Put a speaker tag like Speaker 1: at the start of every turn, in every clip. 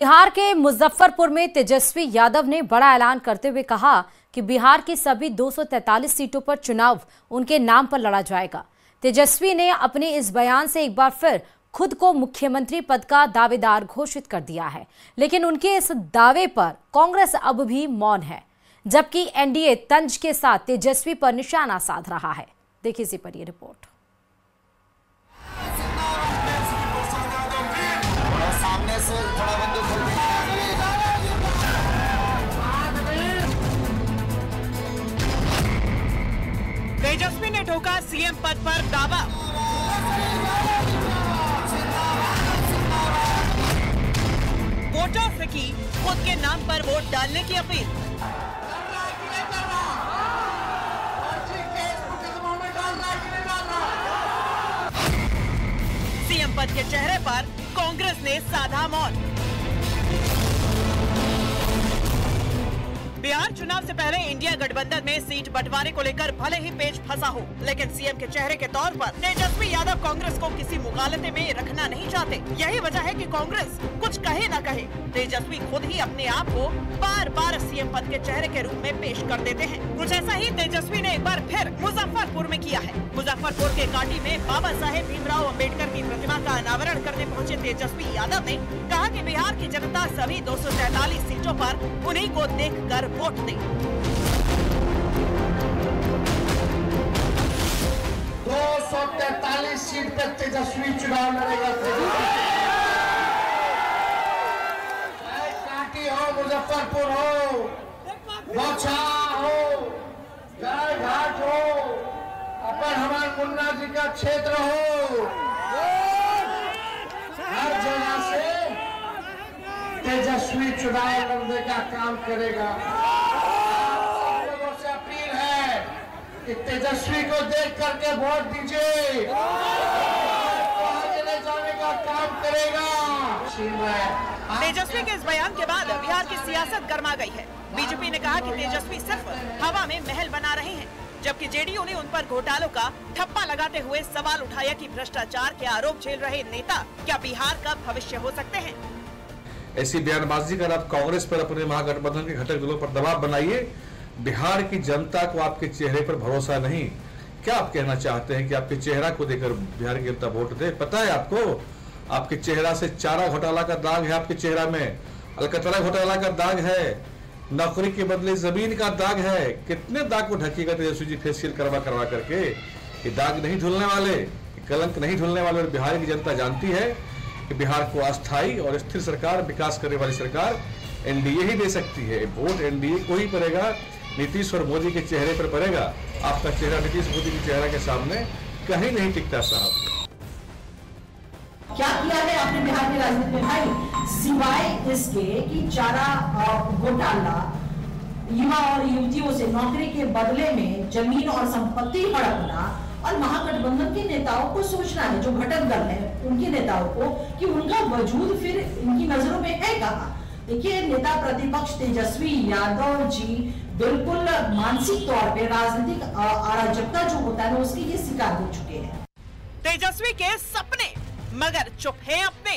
Speaker 1: बिहार के मुजफ्फरपुर में तेजस्वी यादव ने बड़ा ऐलान करते हुए कहा कि बिहार की सभी 243 सीटों पर चुनाव उनके नाम पर लड़ा जाएगा। तेजस्वी ने अपने इस बयान से एक बार फिर खुद को मुख्यमंत्री पद का दावेदार घोषित कर दिया है, लेकिन उनके इस दावे पर कांग्रेस अब भी मौन है, जबकि एनडीए तंज के साथ तेजस्वी पर निशाना साध रहा है। देखिए इसी पर ये रिपोर्ट।
Speaker 2: तेजस्वी ने ठोका सीएम पद पर दावा। वोटर्स से की खुद के नाम पर वोट डालने की अपील। सीएम पद के चेहरे पर कांग्रेस ने साधा मौन। बिहार चुनाव से पहले इंडिया गठबंधन में सीट बंटवारे को लेकर भले ही पेच फंसा हो, लेकिन सीएम के चेहरे के तौर पर तेजस्वी यादव कांग्रेस को किसी मुगालते में रखना नहीं चाहते। यही वजह है कि कांग्रेस कुछ कहे न कहे, तेजस्वी खुद ही अपने आप को बार बार सीएम पद के चेहरे के रूप में पेश कर देते हैं। कुछ ऐसा ही तेजस्वी ने एक बार फिर मुजफ्फरपुर में किया है। मुजफ्फरपुर के कांटी में बाबा साहेब भीमराव अम्बेडकर की प्रतिमा का अनावरण करने पहुँचे तेजस्वी यादव ने कहा कि बिहार की जनता सभी 243 सीटों पर उन्हीं को देखकर वोट दे।
Speaker 3: 243 सीट पर तेजस्वी चुनाव लड़ेगा। कांटी हो, मुजफ्फरपुर हो, बौछा हो, गाय घाट हो, अपन हमारे मुन्ना जी का क्षेत्र हो, हर जगह से तेजस्वी चुनाव लड़ने का काम करेगा। लोगों से अपील है कि तेजस्वी को देख करके वोट दीजिए, आगे ले जाने का काम करेगा।
Speaker 2: तेजस्वी के इस बयान के बाद बिहार की सियासत गर्मा गई है। बीजेपी ने कहा कि तेजस्वी सिर्फ हवा में महल बना रहे हैं, जबकि जेडीयू ने उन पर घोटालों का ठप्पा लगाते हुए सवाल उठाया कि भ्रष्टाचार के आरोप झेल रहे नेता क्या बिहार का भविष्य हो सकते हैं।
Speaker 4: ऐसी बयानबाजी कर आप कांग्रेस पर, अपने महागठबंधन के घटक दलों पर दबाव बनाइए। बिहार की जनता को आपके चेहरे पर भरोसा नहीं। क्या आप कहना चाहते हैं कि आपके चेहरा को देकर बिहार की जनता वोट दे? पता है आपको, आपके चेहरा से चारा घोटाला का दाग है, आपके चेहरा में अलकतरा घोटाला का दाग है, नौकरी के बदले जमीन का दाग है। कितने दाग को ढकेगा तेजस्वी जी फेशियल करवा करके? ये दाग नहीं धुलने वाले, कलंक नहीं धुलने वाले। और बिहार की जनता जानती है कि बिहार को अस्थायी और स्थिर सरकार, विकास करने वाली सरकार एनडीए ही दे सकती है। वोट एनडीए को ही पड़ेगा, नीतीश और मोदी के चेहरे पर पड़ेगा। आपका चेहरा नीतीश मोदी के चेहरे के सामने कहीं नहीं टिकता। साहब
Speaker 5: क्या किया है आपने बिहार की राजनीति में भाई, सिवाय इसके कि चारा घोटाला, युवा और युवतियों से नौकरी के बदले में जमीन और संपत्ति हड़पना, और महागठबंधन के नेताओं को सोचना है, जो घटक दल है उनके नेताओं को, कि उनका वजूद फिर इनकी नजरों में है कहाँ। देखिए, नेता प्रतिपक्ष तेजस्वी यादव जी बिल्कुल मानसिक तौर पे राजनीतिक अराजकता जो होता है उसकी ये शिकार हो चुके हैं।
Speaker 2: तेजस्वी के सपने मगर चुप है अपने।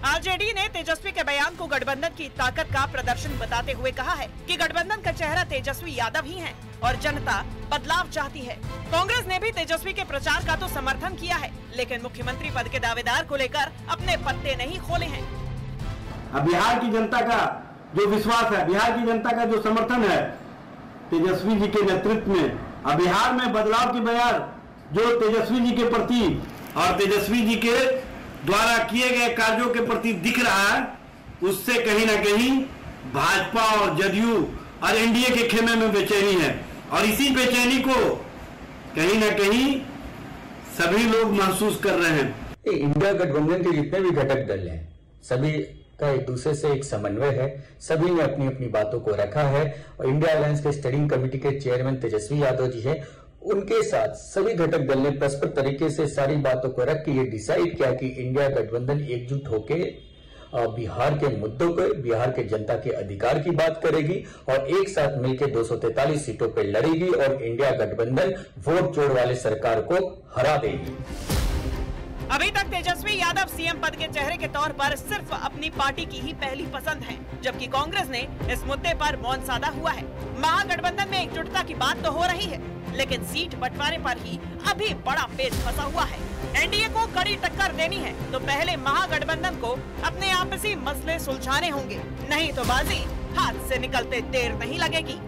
Speaker 2: आरजेडी ने तेजस्वी के बयान को गठबंधन की ताकत का प्रदर्शन बताते हुए कहा है कि गठबंधन का चेहरा तेजस्वी यादव ही है और जनता बदलाव चाहती है। कांग्रेस ने भी तेजस्वी के प्रचार का तो समर्थन किया है, लेकिन मुख्यमंत्री पद के दावेदार को लेकर अपने पत्ते नहीं खोले हैं।
Speaker 6: अब बिहार की जनता का जो विश्वास है, बिहार की जनता का जो समर्थन है तेजस्वी जी के नेतृत्व में, अब बिहार में बदलाव की बयान जो तेजस्वी जी के प्रति और तेजस्वी जी के द्वारा किए गए कार्यों के प्रति दिख रहा है, उससे कहीं ना कहीं भाजपा और जदयू और एनडीए के खेमे में बेचैनी है। और इसी बेचैनी को कहीं ना कहीं सभी लोग महसूस कर रहे हैं।
Speaker 7: इंडिया गठबंधन के जितने भी घटक दल हैं, सभी का एक दूसरे से एक समन्वय है, सभी ने अपनी अपनी बातों को रखा है। और इंडिया अलायंस के स्टीयरिंग कमेटी के चेयरमैन तेजस्वी यादव जी है, उनके साथ सभी घटक दल ने परस्पर तरीके से सारी बातों को रख के ये डिसाइड किया कि इंडिया गठबंधन एकजुट होके बिहार के मुद्दों को, बिहार के जनता के अधिकार की बात करेगी और एक साथ मिलकर 243 सीटों पर लड़ेगी और इंडिया गठबंधन वोट जोड़ वाले सरकार को हरा देगी।
Speaker 2: अभी तक तेजस्वी यादव सीएम पद के चेहरे के तौर पर सिर्फ अपनी पार्टी की ही पहली पसंद है, जबकि कांग्रेस ने इस मुद्दे पर मौन साधा हुआ है। महागठबंधन में एकजुटता की बात तो हो रही है, लेकिन सीट बंटवारे पर ही अभी बड़ा पेच फंसा हुआ है। एनडीए को कड़ी टक्कर देनी है तो पहले महागठबंधन को अपने आपसी मसले सुलझाने होंगे, नहीं तो बाजी हाथ से निकलते देर नहीं लगेगी।